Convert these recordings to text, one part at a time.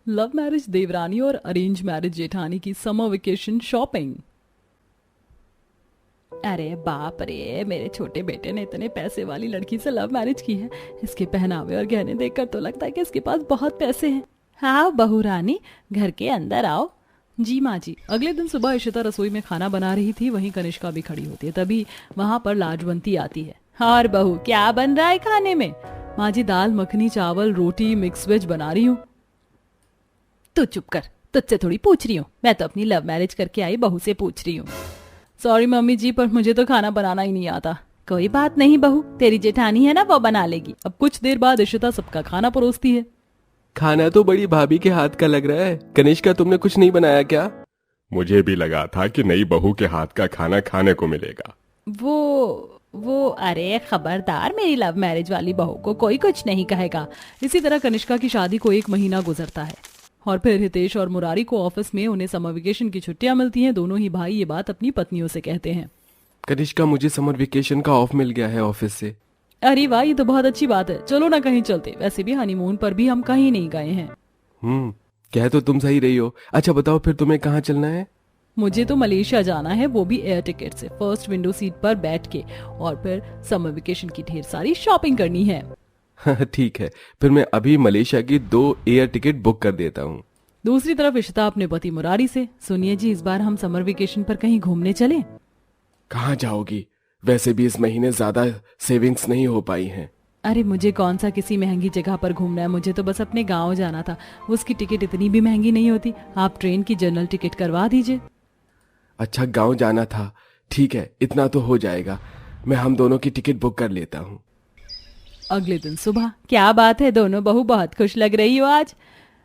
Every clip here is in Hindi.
लव मैरिज देवरानी और अरेंज मैरिज जेठानी की समर वेकेशन शॉपिंग। अरे बाप रे, मेरे छोटे बेटे ने इतने पैसे वाली लड़की से लव मैरिज की है। इसके पहनावे और गहने देखकर तो लगता है कि इसके पास बहुत पैसे हैं। हाँ बहू रानी, घर के अंदर आओ। जी माँ जी। अगले दिन सुबह इशिता रसोई में खाना बना रही थी, वहीं कनिष्का भी खड़ी होती है। तभी वहां पर लाजवंती आती है। और बहू क्या बन रहा है खाने में? माँ जी दाल मखनी चावल रोटी मिक्स वेज बना रही हूँ। तू चुप कर, तुझसे थोड़ी पूछ रही हूँ, मैं तो अपनी लव मैरिज करके आई बहू से पूछ रही हूँ। सॉरी मम्मी जी, पर मुझे तो खाना बनाना ही नहीं आता। कोई बात नहीं बहू, तेरी जेठानी है ना, वो बना लेगी। अब कुछ देर बाद इशिता सबका खाना परोसती है। खाना तो बड़ी भाभी के हाथ का लग रहा है। कनिष्का, तुमने कुछ नहीं बनाया क्या? मुझे भी लगा था कि नई बहू के हाथ का खाना खाने को मिलेगा। वो अरे खबरदार, मेरी लव मैरिज वाली बहू को कोई कुछ नहीं कहेगा। इसी तरह कनिष्का की शादी को 1 महीना गुजरता है और फिर हितेश और मुरारी को ऑफिस में उन्हें समर वेकेशन की छुट्टियां मिलती हैं। दोनों ही भाई ये बात अपनी पत्नियों से कहते हैं। कनिष्का, मुझे समर वेकेशन का ऑफ मिल गया है ऑफिस से। अरे वाह, ये तो बहुत अच्छी बात है। चलो ना कहीं चलते, वैसे भी हनीमून पर भी हम कहीं नहीं गए हैं। कह तो तुम सही रही हो। अच्छा बताओ, फिर तुम्हें कहाँ चलना है? मुझे तो मलेशिया जाना है, वो भी एयर टिकट से, फर्स्ट विंडो सीट पर बैठ के। और फिर समर वेकेशन की ढेर सारी शॉपिंग करनी है। ठीक है, फिर मैं अभी मलेशिया की 2 एयर टिकट बुक कर देता हूँ। दूसरी तरफ इशिता अपने पति मुरारी से, सुनिए जी, इस बार हम समर वेकेशन पर कहीं घूमने चले। कहाँ जाओगी? वैसे भी इस महीने ज्यादा सेविंग्स नहीं हो पाई हैं। अरे मुझे कौन सा किसी महंगी जगह पर घूमना है, मुझे तो बस अपने गांव जाना था। उसकी टिकट इतनी भी महंगी नहीं होती। आप ट्रेन की जनरल टिकट करवा दीजिए। अच्छा, गांव जाना था, ठीक है, इतना तो हो जाएगा। मैं हम दोनों की टिकट बुक कर लेता हूँ। अगले दिन सुबह, क्या बात है, दोनों बहू बहुत खुश लग रही हो आज।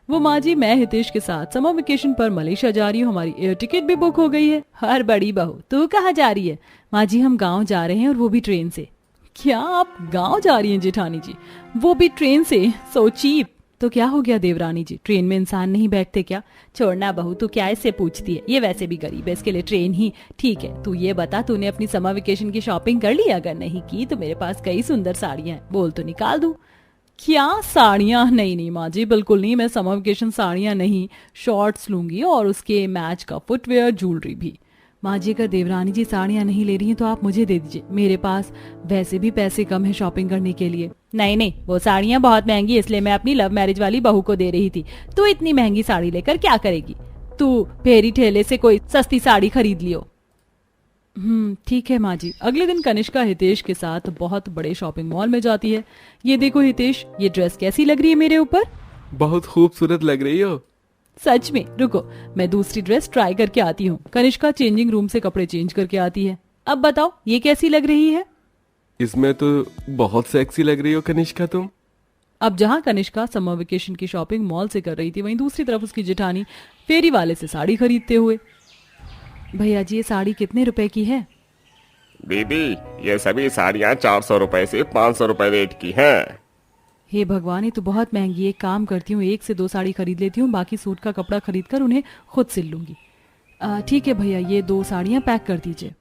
वो माँ जी, मैं हितेश के साथ समर वेकेशन पर मलेशिया जा रही हूँ, हमारी एयर टिकट भी बुक हो गई है। हर बड़ी बहू, तू कहाँ जा रही है? माँ जी, हम गांव जा रहे हैं और वो भी ट्रेन से। क्या आप गांव जा रही हैं जेठानी जी, वो भी ट्रेन से? So cheap. तो क्या हो गया देवरानी जी, ट्रेन में इंसान नहीं बैठते क्या? छोड़ना बहू, तू क्या इससे पूछती है, ये वैसे भी गरीब है, इसके लिए ट्रेन ही ठीक है। तू ये बता, तूने अपनी समर वेकेशन की शॉपिंग कर ली? अगर नहीं की तो मेरे पास कई सुंदर साड़ियां हैं, बोल तो निकाल दूं। क्या साड़ियां? नहीं नहीं माँ जी, बिल्कुल नहीं। मैं समर वेकेशन साड़ियां नहीं, शॉर्ट्स लूंगी और उसके मैच का फुटवेयर ज्वेलरी भी। माँ जी, अगर देवरानी जी साड़ियाँ नहीं ले रही हैं तो आप मुझे दे दीजिए, मेरे पास वैसे भी पैसे कम है शॉपिंग करने के लिए। नहीं नहीं, वो साड़ियाँ बहुत महंगी, इसलिए मैं अपनी लव मैरिज वाली बहू को दे रही थी। तू इतनी महंगी साड़ी लेकर क्या करेगी? तू फेरी ठेले से कोई सस्ती साड़ी खरीद लियो। ठीक है माँ जी। अगले दिन कनिष्का हितेश के साथ बहुत बड़े शॉपिंग मॉल में जाती है। ये देखो हितेश, ये ड्रेस कैसी लग रही है मेरे ऊपर? बहुत खूबसूरत लग रही हो। सच में? रुको, मैं दूसरी ड्रेस ट्राई करके आती हूँ। कनिष्का चेंजिंग रूम से कपड़े चेंज करके आती है। अब बताओ, ये कैसी लग रही है? इसमें तो बहुत सेक्सी लग रही हो कनिष्का तुम। अब जहाँ कनिष्का समर वेकेशन की शॉपिंग मॉल से कर रही थी, वहीं दूसरी तरफ उसकी जेठानी फेरी वाले से साड़ी खरीदते हुए। भैया जी, ये साड़ी कितने रुपए की है? दीदी, ये सभी साड़ियाँ 400 रुपए से 500 रुपए रेट की हैं। हे भगवान, ये तो बहुत महंगी है। एक काम करती हूँ, 1 से 2 साड़ी खरीद लेती हूँ, बाकी सूट का कपड़ा खरीद कर उन्हें खुद सिल लूंगी। ठीक है भैया, ये 2 साड़ियाँ पैक कर दीजिए।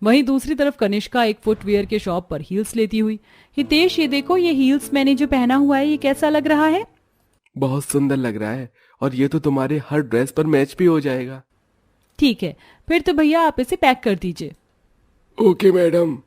वहीं दूसरी तरफ कनिष्का एक फुटवियर के शॉप पर हील्स लेती हुई। हितेश, ये देखो, ये हील्स मैंने जो पहना हुआ है, ये कैसा लग रहा है? बहुत सुंदर लग रहा है, और ये तो तुम्हारे हर ड्रेस पर मैच भी हो जाएगा। ठीक है, फिर तो भैया आप इसे पैक कर दीजिए। Okay madam.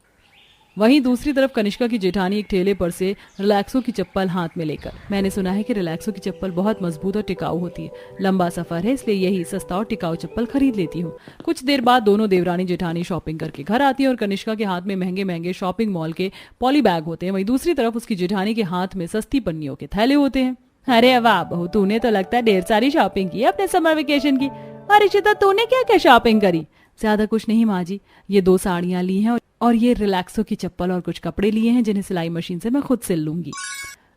वहीं दूसरी तरफ कनिष्का की जेठानी एक ठेले पर से रिलैक्सो की चप्पल हाथ में लेकर, मैंने सुना है कि रिलैक्सो की चप्पल बहुत मजबूत और टिकाऊ होती है, लंबा सफर है इसलिए यही सस्ता और टिकाऊ चप्पल खरीद लेती हूँ। कुछ देर बाद दोनों देवरानी जेठानी शॉपिंग करके घर आती है और कनिष्का के हाथ में महंगे महंगे शॉपिंग मॉल के पॉली बैग होते हैं, वहीं दूसरी तरफ उसकी जेठानी के हाथ में सस्ती पन्नियों के थैले होते हैं। अरे वाह बहू, तूने तो लगता है ढेर सारी शॉपिंग की अपने समर वेकेशन की। और इशिता, तूने क्या क्या शॉपिंग करी? ज्यादा कुछ नहीं माँ जी, ये 2 साड़ियाँ ली हैं और ये रिलैक्सो की चप्पल और कुछ कपड़े लिए हैं जिन्हें सिलाई मशीन से मैं खुद सिल लूंगी।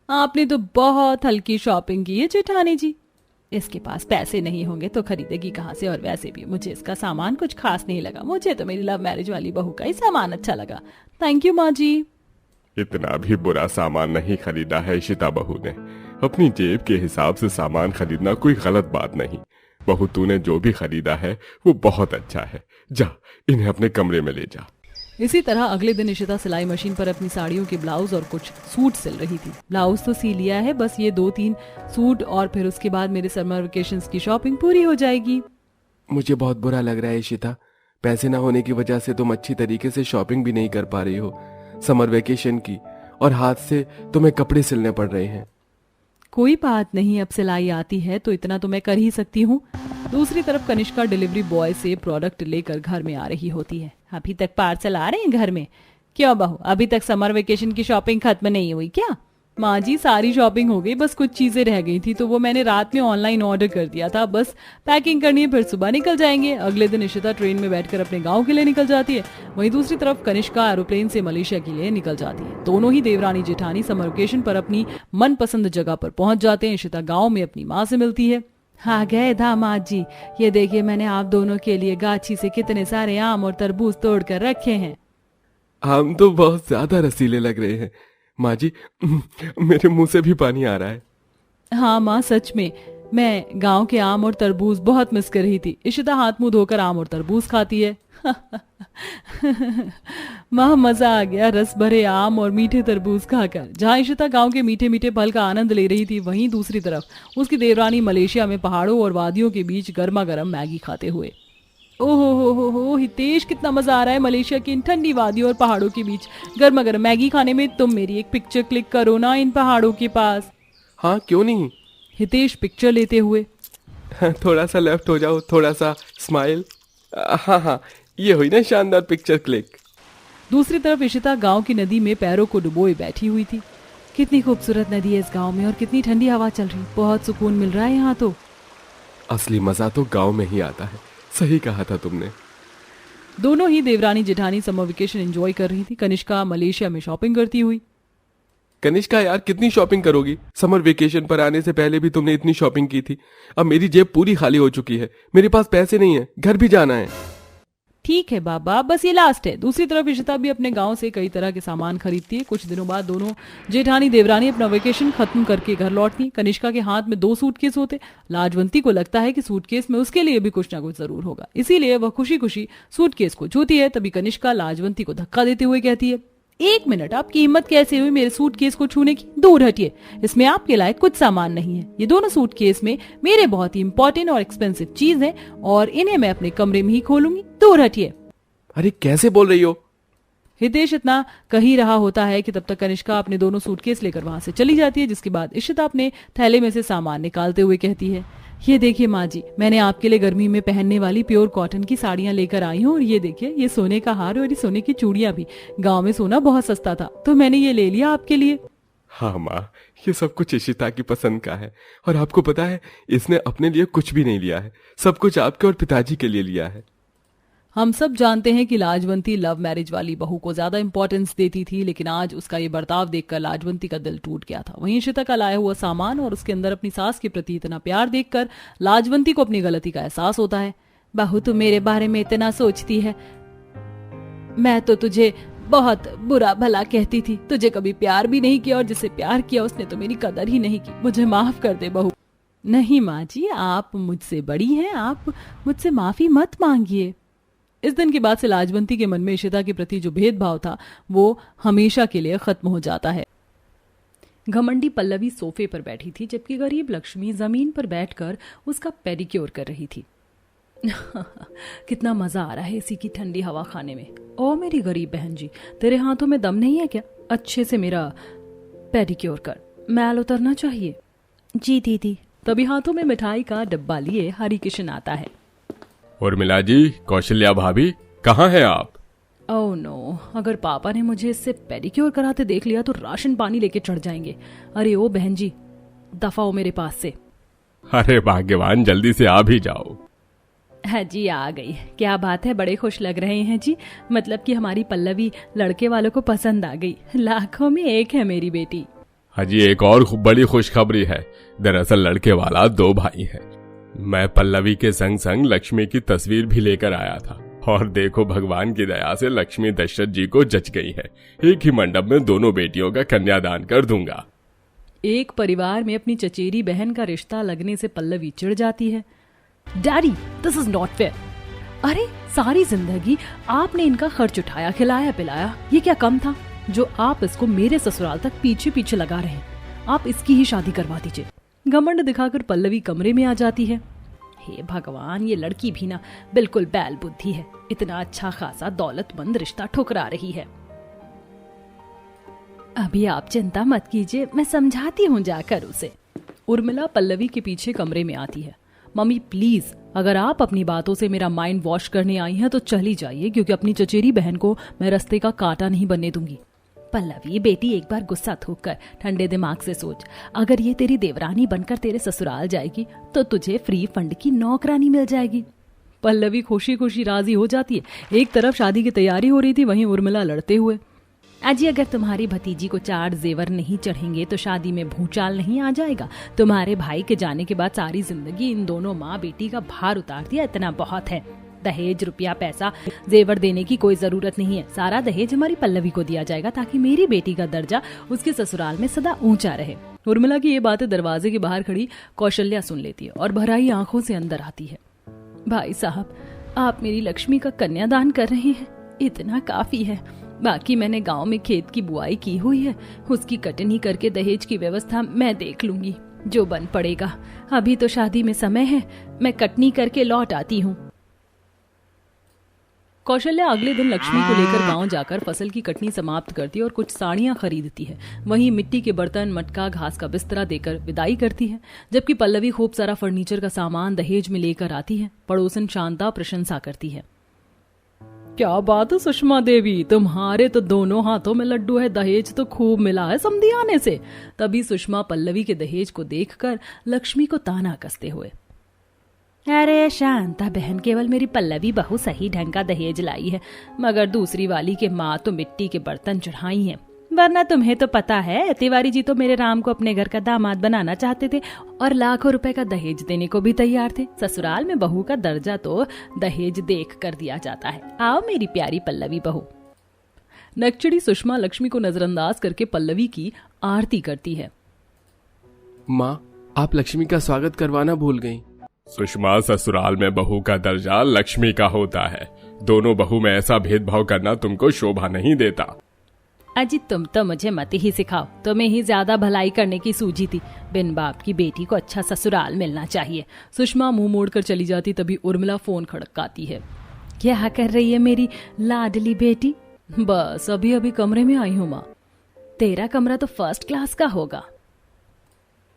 आपने तो बहुत हल्की शॉपिंग की है जेठानी जी। इसके पास पैसे नहीं होंगे तो खरीदेगी कहाँ से? और वैसे भी मुझे इसका सामान कुछ खास नहीं लगा, मुझे तो मेरी लव मैरिज वाली बहू का ही सामान अच्छा लगा। थैंक यू माँ जी। इतना भी बुरा सामान नहीं खरीदा है इशिता बहू ने। अपनी जेब के हिसाब से सामान खरीदना कोई गलत बात नहीं। बहू, तूने जो भी खरीदा है वो बहुत अच्छा है। जा, इन्हें अपने कमरे में ले जा। इसी तरह अगले दिन इशिता सिलाई मशीन पर अपनी साड़ियों के ब्लाउज और कुछ सूट सिल रही थी। ब्लाउज तो सी लिया है, बस ये 2-3 सूट और फिर उसके बाद मेरे समर वेकेशंस की शॉपिंग पूरी हो जाएगी। मुझे बहुत बुरा लग रहा है इशिता, पैसे ना होने की वजह से तुम अच्छी तरीके से शॉपिंग भी नहीं कर पा रही हो समर वेकेशन की, और हाथ से तुम्हें कपड़े सिलने पड़ रहे हैं। कोई बात नहीं, अब सिलाई आती है तो इतना तो मैं कर ही सकती हूँ। दूसरी तरफ कनिष्का डिलीवरी बॉय से प्रोडक्ट लेकर घर में आ रही होती है। अभी तक पार्सल आ रहे हैं घर में? क्यों बहू, अभी तक समर वेकेशन की शॉपिंग खत्म नहीं हुई क्या? माँ जी, सारी शॉपिंग हो गई, बस कुछ चीजें रह गई थी तो वो मैंने रात में ऑनलाइन ऑर्डर कर दिया था, बस पैकिंग करनी है, फिर सुबह निकल जाएंगे। अगले दिन इशिता ट्रेन में बैठकर अपने गांव के लिए निकल जाती है। वहीं दूसरी तरफ कनिष्का एरोप्लेन से मलेशिया के लिए निकल जाती है। दोनों ही देवरानी जेठानी समर वेकेशन पर अपनी मनपसंद जगह पर पहुंच जाते हैं। इशिता गाँव में अपनी माँ से मिलती है। हाँ गए दामाद जी, ये देखिए मैंने आप दोनों के लिए गाछी से कितने सारे आम और तरबूज तोड़ कर रखे हैं। आम तो बहुत ज्यादा रसीले लग रहे हैं माँ जी, मेरे मुंह से भी पानी आ रहा है। हाँ माँ, सच में मैं गांव के आम और तरबूज बहुत मिस कर रही थी। इशिता हाथ मुंह धोकर आम और तरबूज खाती है। माँ, मजा आ गया रस भरे आम और मीठे तरबूज खाकर। जहाँ इशिता गांव के मीठे मीठे फल का आनंद ले रही थी, वहीं दूसरी तरफ उसकी देवरानी मलेशिया में पहाड़ों और वादियों के बीच गर्मा गर्म मैगी खाते हुए। ओहो हो हितेश, कितना मजा आ रहा है मलेशिया की इन ठंडी वादियों और पहाड़ों के बीच गर्मा गर्म मैगी खाने में। तुम मेरी एक पिक्चर क्लिक करो ना इन पहाड़ों के पास। हाँ क्यों नहीं। हितेश पिक्चर लेते हुए। थोड़ा सा लेफ्ट हो जाओ, थोड़ा सा स्माइल। हाँ हाँ, ये हुई ना शानदार पिक्चर क्लिक। दूसरी तरफ इशिता गांव की नदी में पैरों को डुबोए बैठी हुई थी। कितनी खूबसूरत नदी है इस गांव में और कितनी ठंडी हवा चल रही, बहुत सुकून मिल रहा है यहाँ तो। असली मजा तो गांव में ही आता है, सही कहा था तुमने। दोनों ही Devrani Jethani summer vacation enjoy कर रही थी। कनिष्का मलेशिया में शॉपिंग करती हुई। कनिष्का यार, कितनी शॉपिंग करोगी? समर वेकेशन पर आने से पहले भी तुमने इतनी शॉपिंग की थी, अब मेरी जेब पूरी खाली हो चुकी है, मेरे पास पैसे नहीं है, घर भी जाना है। ठीक है बाबा, बस ये लास्ट है। दूसरी तरफ इशिता भी अपने गांव से कई तरह के सामान खरीदती है। कुछ दिनों बाद दोनों जेठानी देवरानी अपना वेकेशन खत्म करके घर लौटती। कनिष्का के हाथ में 2 सूटकेस होते। लाजवंती को लगता है कि सूटकेस में उसके लिए भी कुछ ना कुछ जरूर होगा, इसीलिए वह खुशी खुशी सूटकेस को छूती है। तभी कनिष्का लाजवंती को धक्का देते हुए कहती है, 1 मिनट, आपकी हिम्मत कैसे हुई मेरे सूटकेस को छूने की? दूर हटिए, इसमें आपके लायक कुछ सामान नहीं है। ये दोनों सूटकेस में मेरे बहुत ही इंपॉर्टेंट और एक्सपेंसिव चीज है और इन्हें मैं अपने कमरे में ही खोलूंगी, दूर हटिए। अरे कैसे बोल रही हो? हितेश इतना कही रहा होता है कि तब तक कनिष्का अपने दोनों सूटकेस लेकर वहां से चली जाती है, जिसके बाद इशिता अपने थैले में से सामान निकालते हुए कहती है, ये देखिए माँ जी, मैंने आपके लिए गर्मी में पहनने वाली प्योर कॉटन की साड़ियां लेकर आई हूँ और ये देखिए, ये सोने का हार और ये सोने की चूड़ियां भी। गांव में सोना बहुत सस्ता था तो मैंने ये ले लिया आपके लिए। हाँ माँ, ये सब कुछ इशिता की पसंद का है और आपको पता है इसने अपने लिए कुछ भी नहीं लिया है, सब कुछ आपके और पिताजी के लिए लिया है। हम सब जानते हैं कि लाजवंती लव मैरिज वाली बहू को ज्यादा इंपॉर्टेंस देती थी, लेकिन आज उसका ये बर्ताव देखकर लाजवंती का दिल टूट गया था। वहीं इशिता का लाया हुआ सामान और उसके अंदर अपनी सास के प्रति इतना प्यार देखकर लाजवंती को अपनी गलती का एहसास होता है। बहू, तू मेरे बारे में इतना सोचती है, मैं तो तुझे बहुत बुरा भला कहती थी, तुझे कभी प्यार भी नहीं किया और जिसे प्यार किया उसने तो मेरी कदर ही नहीं की, मुझे माफ कर दे बहू। नहीं माँ जी, आप मुझसे बड़ी हैं, आप मुझसे माफी मत मांगिए। इस दिन के बाद से लाजवंती के मन में इशिता के प्रति जो भेदभाव था वो हमेशा के लिए खत्म हो जाता है। घमंडी पल्लवी सोफे पर बैठी थी जबकि गरीब लक्ष्मी जमीन पर बैठकर उसका पेडिक्योर कर रही थी। कितना मजा आ रहा है इसी की ठंडी हवा खाने में। ओ मेरी गरीब बहन जी, तेरे हाथों में दम नहीं है क्या? अच्छे से मेरा पेडिक्योर कर, मैल उतरना चाहिए। जी दीदी। तभी हाथों में मिठाई का डब्बा लिए हरिकिशन आता है। उर्मिला जी, कौशल्या भाभी, कहाँ हैं आप? ओह नो, अगर पापा ने मुझे इससे पेडिक्योर कराते देख लिया तो राशन पानी लेके चढ़ जाएंगे। अरे ओ बहन जी, दफा हो मेरे पास से। अरे भाग्यवान, जल्दी से आ भी जाओ। है जी, आ गई। क्या बात है, बड़े खुश लग रहे हैं जी। मतलब कि हमारी पल्लवी लड़के वालों को पसंद आ गई। लाखों में एक है मेरी बेटी। हाजी, एक और बड़ी खुशखबरी है। दरअसल लड़के वाला 2 भाई है। मैं पल्लवी के संग संग लक्ष्मी की तस्वीर भी लेकर आया था और देखो भगवान की दया से लक्ष्मी दशरथ जी को जच गई है। एक ही मंडप में दोनों बेटियों का कन्यादान कर दूंगा। एक परिवार में अपनी चचेरी बहन का रिश्ता लगने से पल्लवी चिढ़ जाती है। Daddy, this is not fair. अरे सारी जिंदगी आपने इनका खर्च उठाया, खिलाया पिलाया, ये क्या कम था जो आप इसको मेरे ससुराल तक पीछे पीछे लगा रहे हैं? आप इसकी ही शादी करवा दीजिए। घमंड दिखाकर पल्लवी कमरे में आ जाती है। हे भगवान, ये लड़की भी ना बिल्कुल बैल बुद्धि है, इतना अच्छा खासा दौलतमंद रिश्ता ठुकरा रही है। अभी आप चिंता मत कीजिए, मैं समझाती हूँ जाकर उसे। उर्मिला पल्लवी के पीछे कमरे में आती है। मम्मी प्लीज, अगर आप अपनी बातों से मेरा माइंड वॉश करने आई हैं तो चली जाइए, क्योंकि अपनी चचेरी बहन को मैं रास्ते का कांटा नहीं बनने दूंगी। पल्लवी बेटी, एक बार गुस्सा थूक कर ठंडे दिमाग से सोच। अगर ये तेरी देवरानी बनकर तेरे ससुराल जाएगी तो तुझे फ्री फंड की नौकरानी मिल जाएगी। पल्लवी खुशी खुशी राजी हो जाती है। एक तरफ शादी की तैयारी हो रही थी, वहीं उर्मिला लड़ते हुए, अजी अगर तुम्हारी भतीजी को 4 जेवर नहीं चढ़ेंगे तो शादी में भूचाल नहीं आ जाएगा। तुम्हारे भाई के जाने के बाद सारी जिंदगी इन दोनों माँ बेटी का भार उतार दिया, इतना बहुत है। दहेज, रुपया, पैसा, जेवर देने की कोई जरूरत नहीं है। सारा दहेज हमारी पल्लवी को दिया जाएगा ताकि मेरी बेटी का दर्जा उसके ससुराल में सदा ऊंचा रहे। उर्मिला की ये बातें दरवाजे के बाहर खड़ी कौशल्या सुन लेती है और भराई आंखों से अंदर आती है। भाई साहब, आप मेरी लक्ष्मी का कन्यादान कर रहे हैं, इतना काफी है। बाकी मैंने गांव में खेत की बुआई की हुई है, उसकी कटनी करके दहेज की व्यवस्था मैं देख लूंगी, जो बन पड़ेगा। अभी तो शादी में समय है, मैं कटनी करके लौट आती हूँ। कौशल्या अगले दिन लक्ष्मी को लेकर गांव जाकर फसल की कटनी समाप्त करती है और कुछ साड़ियां खरीदती है। वहीं मिट्टी के बर्तन, मटका, घास का बिस्तरा देकर विदाई करती है, जबकि पल्लवी खूब सारा फर्नीचर का सामान दहेज में लेकर आती है। पड़ोसन शांता प्रशंसा करती है। क्या बात है सुषमा देवी, तुम्हारे तो दोनों हाथों में लड्डू है, दहेज तो खूब मिला है समधी आने से। तभी सुषमा पल्लवी के दहेज को देखकर लक्ष्मी को ताना कसते हुए, अरे शांता बहन, केवल मेरी पल्लवी बहू सही ढंग का दहेज लाई है, मगर दूसरी वाली के माँ तो मिट्टी के बर्तन चढ़ाई हैं। वरना तुम्हें तो पता है तिवारी जी तो मेरे राम को अपने घर का दामाद बनाना चाहते थे और लाखों रुपए का दहेज देने को भी तैयार थे। ससुराल में बहू का दर्जा तो दहेज देख कर दिया जाता है। आओ मेरी प्यारी पल्लवी बहू। नकचड़ी सुषमा लक्ष्मी को नजरअंदाज करके पल्लवी की आरती करती है। माँ, आप लक्ष्मी का स्वागत करवाना भूल गई। सुषमा, ससुराल में बहू का दर्जा लक्ष्मी का होता है। दोनों बहू में ऐसा भेदभाव करना तुमको शोभा नहीं देता। अजी तुम तो मुझे मत ही सिखाओ, तुम्हें ही ज्यादा भलाई करने की सूझी थी। बिन बाप की बेटी को अच्छा ससुराल मिलना चाहिए। सुषमा मुंह मोड़कर चली जाती, तभी उर्मिला फोन खड़काती है। क्या कर रही है मेरी लाडली बेटी? बस अभी अभी कमरे में आई हूँ माँ। तेरा कमरा तो फर्स्ट क्लास का होगा।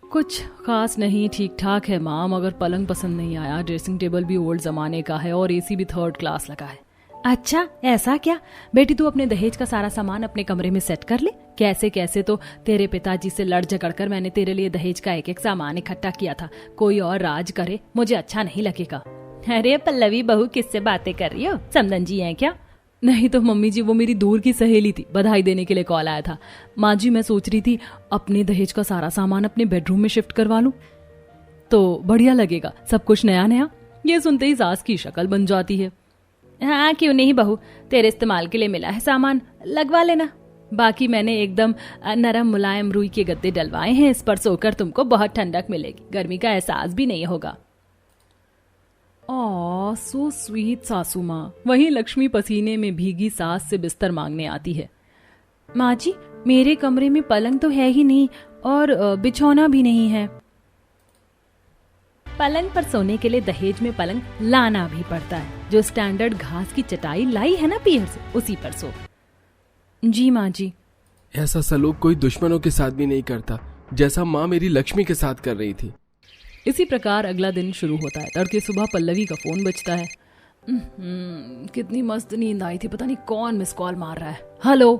कुछ खास नहीं, ठीक ठाक है माँ, मगर पलंग पसंद नहीं आया। ड्रेसिंग टेबल भी ओल्ड जमाने का है और एसी भी 3rd क्लास लगा है। अच्छा ऐसा क्या? बेटी तू अपने दहेज का सारा सामान अपने कमरे में सेट कर ले। कैसे कैसे तो तेरे पिताजी से लड़ झगड़ कर मैंने तेरे लिए दहेज का एक सामान इकट्ठा किया था। कोई और राज करे, मुझे अच्छा नहीं लगेगा। अरे पल्लवी बहू, किससे बातें कर रही हो? समधन जी हैं क्या? नहीं तो मम्मी जी, वो मेरी दूर की सहेली थी, बधाई देने के लिए कॉल आया था। माँ जी मैं सोच रही थी अपने दहेज का सारा सामान अपने बेडरूम में शिफ्ट करवा लूं तो बढ़िया लगेगा, सब कुछ नया नया। ये सुनते ही सास की शक्ल बन जाती है। हाँ क्यों नहीं बहू, तेरे इस्तेमाल के लिए मिला है सामान, लगवा लेना। बाकी मैंने एकदम नरम मुलायम रुई के गद्दे डलवाए हैं, इस पर सोकर तुमको बहुत ठंडक मिलेगी, गर्मी का एहसास भी नहीं होगा। ओह सो स्वीट सासू माँ। वहीं लक्ष्मी पसीने में भीगी सास से बिस्तर मांगने आती है। माँ जी मेरे कमरे में पलंग तो है ही नहीं और बिछौना भी नहीं है। पलंग पर सोने के लिए दहेज में पलंग लाना भी पड़ता है। जो स्टैंडर्ड घास की चटाई लाई है ना पीहर से, उसी पर सो। जी माँ जी। ऐसा सलूक कोई दुश्मनों के साथ भी नहीं करता जैसा माँ मेरी लक्ष्मी के साथ कर रही थी। इसी प्रकार अगला दिन शुरू होता है। तड़के सुबह पल्लवी का फोन बजता है। कितनी मस्त नींद आई थी, पता नहीं कौन मिस कॉल मार रहा है। हेलो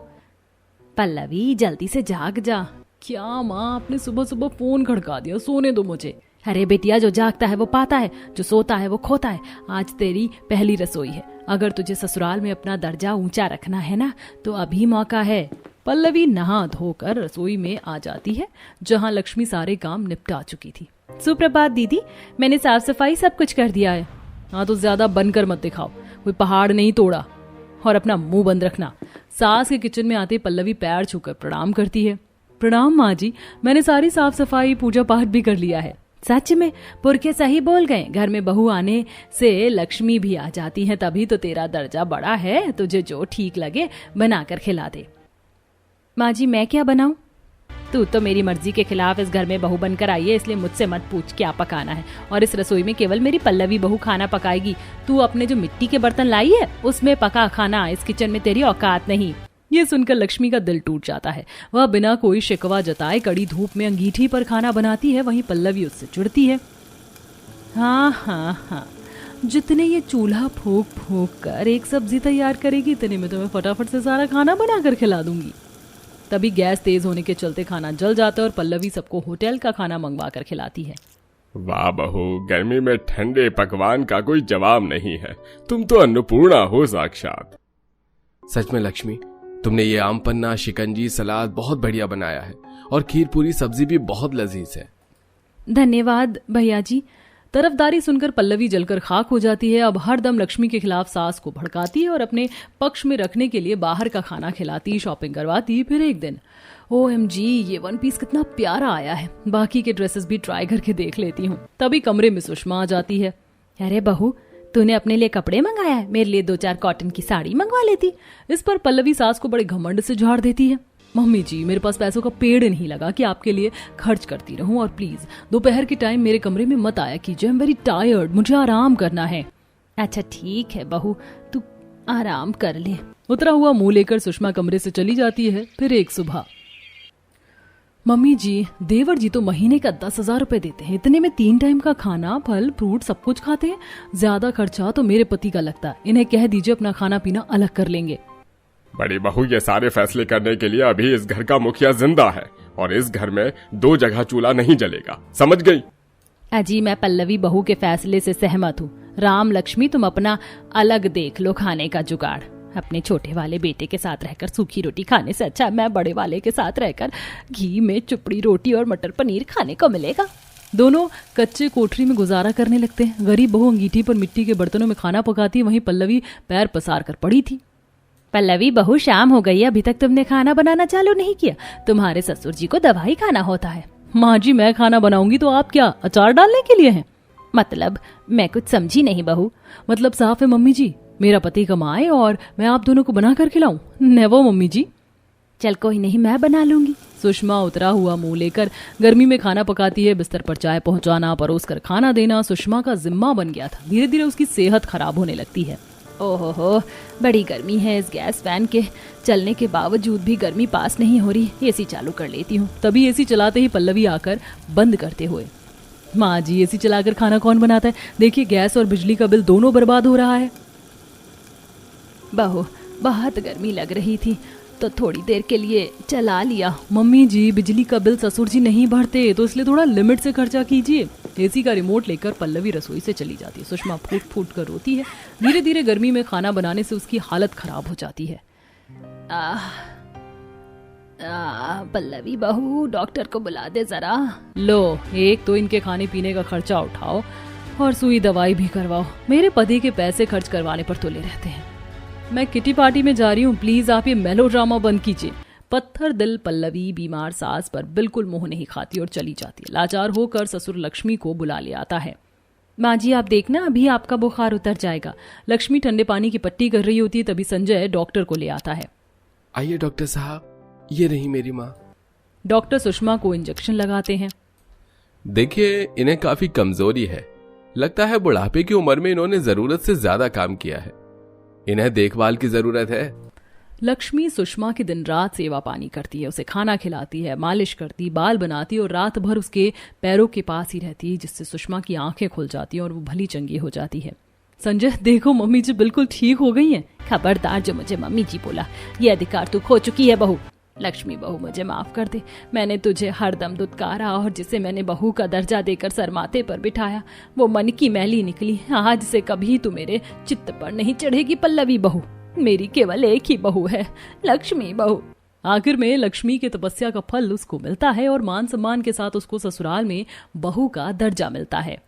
पल्लवी, जल्दी से जाग जा। क्या माँ, आपने सुबह सुबह फोन खड़का दिया, सोने दो मुझे। अरे बेटिया, जो जागता है वो पाता है, जो सोता है वो खोता है। आज तेरी पहली रसोई है, अगर तुझे ससुराल में अपना दर्जा ऊंचा रखना है ना तो अभी मौका है। पल्लवी नहा धोकर रसोई में आ जाती है, जहाँ लक्ष्मी सारे काम निपटा चुकी थी। सुप्रभात दीदी, मैंने साफ सफाई सब कुछ कर दिया है। हाँ तो ज्यादा बनकर मत दिखाओ, कोई पहाड़ नहीं तोड़ा। और अपना मुंह बंद रखना। सास के किचन में आते पल्लवी पैर छूकर प्रणाम करती है। प्रणाम माँ जी, मैंने सारी साफ सफाई पूजा पाठ भी कर लिया है। सच में पुरखे सही बोल गए, घर में बहू आने से लक्ष्मी भी आ जाती है, तभी तो तेरा दर्जा बड़ा है। तुझे जो ठीक लगे बनाकर खिला दे। माँ जी मैं क्या बनाऊं? तू तो मेरी मर्जी के खिलाफ इस घर में बहू बनकर आई है, इसलिए मुझसे मत पूछ क्या पकाना है। और इस रसोई में केवल मेरी पल्लवी बहू खाना पकाएगी। तू अपने जो मिट्टी के बर्तन लाई है उसमें पका खाना, इस किचन में तेरी औकात नहीं। ये सुनकर लक्ष्मी का दिल टूट जाता है। वह बिना कोई शिकवा जताए कड़ी धूप में अंगीठी पर खाना बनाती है, वहीं पल्लवी उससे चिढ़ती है। हाँ, जितने ये चूल्हा फूंक फूंक कर एक सब्जी तैयार करेगी, इतने में तो मैं फटाफट से सारा खाना बनाकर खिला दूंगी। तभी गैस तेज होने के चलते खाना जल जाता है और पल्लवी सबको होटल का खाना मंगवा कर खिलाती है। वाह बहू, गर्मी में ठंडे पकवान का कोई जवाब नहीं है। तुम तो अन्नपूर्णा हो साक्षात। सच में लक्ष्मी, तुमने ये आम पन्ना, शिकंजी, सलाद बहुत बढ़िया बनाया है और खीर पूरी सब्जी भी बहुत लजीज है। धन्यवाद भैया जी। तरफदारी सुनकर पल्लवी जलकर खाक हो जाती है। अब हर दम लक्ष्मी के खिलाफ सास को भड़काती है और अपने पक्ष में रखने के लिए बाहर का खाना खिलाती, शॉपिंग करवाती। फिर एक दिन OMG, ये वन पीस कितना प्यारा आया है, बाकी के ड्रेसेस भी ट्राई करके देख लेती हूँ। तभी कमरे में सुषमा आ जाती है। अरे बहू, तूने अपने लिए कपड़े मंगाया है, मेरे लिए 2-4 कॉटन की साड़ी मंगवा लेती। इस पर पल्लवी सास को बड़े घमंड से झाड़ देती है। मम्मी जी, मेरे पास पैसों का पेड़ नहीं लगा कि आपके लिए खर्च करती रहूं, और प्लीज दोपहर के टाइम मेरे कमरे में मत आया कीजिए, आई एम वेरी टायर्ड, मुझे आराम करना है। अच्छा ठीक है बहू, तू आराम कर ले। उतरा हुआ मुंह लेकर सुषमा कमरे से चली जाती है। फिर एक सुबह, मम्मी जी, देवर जी तो महीने का 10,000 रुपए देते हैं, इतने में 3 टाइम का खाना, फल फ्रूट सब कुछ खाते हैं। ज्यादा खर्चा तो मेरे पति का लगता है, इन्हें कह दीजिए अपना खाना पीना अलग कर लेंगे। बड़ी बहू, ये सारे फैसले करने के लिए अभी इस घर का मुखिया जिंदा है और इस घर में 2 जगह चूल्हा नहीं जलेगा, समझ गई? अजी, मैं पल्लवी बहू के फैसले से सहमत हूँ। राम लक्ष्मी, तुम अपना अलग देख लो खाने का जुगाड़। अपने छोटे वाले बेटे के साथ रहकर सूखी रोटी खाने से अच्छा मैं बड़े वाले के साथ रहकर घी में चुपड़ी रोटी और मटर पनीर खाने को मिलेगा। दोनों कच्चे कोठरी में गुजारा करने लगते हैं। गरीब बहू अंगीठी पर मिट्टी के बर्तनों में खाना पकाती, वहीं पल्लवी पैर पसार कर पड़ी थी। पल्लवी बहू, शाम हो गई, अभी तक तुमने खाना बनाना चालू नहीं किया। तुम्हारे ससुर जी को दवाई खाना होता है। माँ जी, मैं खाना बनाऊंगी तो आप क्या अचार डालने के लिए हैं? मतलब मैं कुछ समझी नहीं बहू। मतलब साफ है मम्मी जी, मेरा पति कमाए और मैं आप दोनों को बना कर खिलाऊं? नेवो मम्मी जी। चल कोई नहीं, मैं बना लूंगी। सुषमा उतरा हुआ मुंह लेकर गर्मी में खाना पकाती है। बिस्तर पर चाय पहुंचाना, परोस कर खाना देना सुषमा का जिम्मा बन गया था। धीरे धीरे उसकी सेहत खराब होने लगती है। ओहो, बड़ी गर्मी है। इस गैस फैन के चलने के बावजूद भी गर्मी पास नहीं हो रही। एसी चालू कर लेती हूँ। तभी एसी चलाते ही पल्लवी आकर बंद करते हुए, माँ जी, एसी चलाकर खाना कौन बनाता है? देखिए गैस और बिजली का बिल दोनों बर्बाद हो रहा है। बहू, बहुत गर्मी लग रही थी तो थोड़ी देर के लिए चला लिया। मम्मी जी, बिजली का बिल ससुर जी नहीं भरते, तो इसलिए थोड़ा लिमिट से खर्चा कीजिए। एसी का रिमोट लेकर पल्लवी रसोई से चली जाती है। सुषमा फूट फूट कर रोती है। धीरे धीरे गर्मी में खाना बनाने से उसकी हालत खराब हो जाती है। पल्लवी बहू, डॉक्टर को बुला दे जरा। लो, एक तो इनके खाने पीने का खर्चा उठाओ और सुई दवाई भी करवाओ। मेरे पति के पैसे खर्च करवाने पर तुले रहते हैं। मैं किटी पार्टी में जा रही हूँ, प्लीज आप ये मेलोड्रामा बंद कीजिए। पत्थर दिल पल्लवी बीमार सास पर बिल्कुल मुंह नहीं खाती और चली जाती है। लाचार होकर ससुर लक्ष्मी को बुला ले आता है। माँ जी, आप देखना, अभी आपका बुखार उतर जाएगा। लक्ष्मी ठंडे पानी की पट्टी कर रही होती है, तभी संजय डॉक्टर को ले आता है। आइए डॉक्टर साहब, ये रही मेरी माँ। डॉक्टर सुषमा को इंजेक्शन लगाते हैं। देखिए, इन्हें काफी कमजोरी है। लगता है बुढ़ापे की उम्र में इन्होंने जरूरत से ज्यादा काम किया है। इन्हें देखभाल की जरूरत है। लक्ष्मी सुषमा की दिन रात सेवा पानी करती है, उसे खाना खिलाती है, मालिश करती, बाल बनाती और रात भर उसके पैरों के पास ही रहती है, जिससे सुषमा की आंखें खुल जाती हैं और वो भली चंगी हो जाती है। संजय, देखो मम्मी जी बिल्कुल ठीक हो गई हैं। खबरदार जो मुझे मम्मी जी बोला, ये अधिकार तू खो चुकी है बहू। लक्ष्मी बहू, मुझे माफ कर दे। मैंने तुझे हरदम दुत्कारा और जिसे मैंने बहू का दर्जा देकर सरमाते पर बिठाया, वो मन की मैली निकली। आज से कभी तू मेरे चित्त पर नहीं चढ़ेगी पल्लवी बहू। मेरी केवल एक ही बहू है, लक्ष्मी बहू। आखिर में लक्ष्मी के तपस्या का फल उसको मिलता है और मान सम्मान के साथ उसको ससुराल में बहू का दर्जा मिलता है।